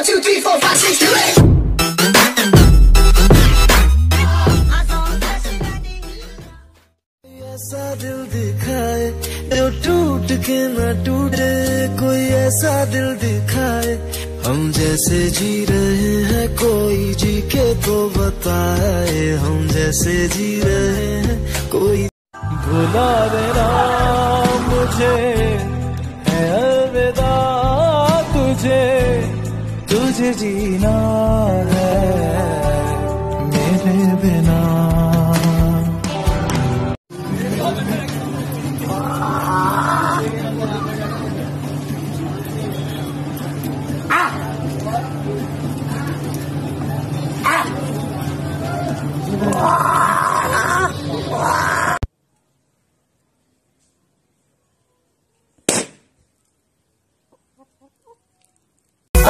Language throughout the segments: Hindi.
2, 3, 4, 5, 6, 2, 8. ऐसा दिल दिखाए जो टूट के न टूटे, कोई ऐसा दिल दिखाए हम जैसे जी रहे हैं, कोई जी के तो बताए हम जैसे जी रहे हैं कोई। भुला देना मुझे है अलविदा, तुझे जीना है मेरे बिना।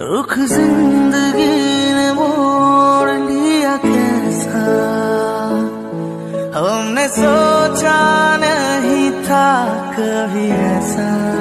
रुख जिंदगी ने मोड़ लिया कैसा, हमने सोचा नहीं था कभी ऐसा।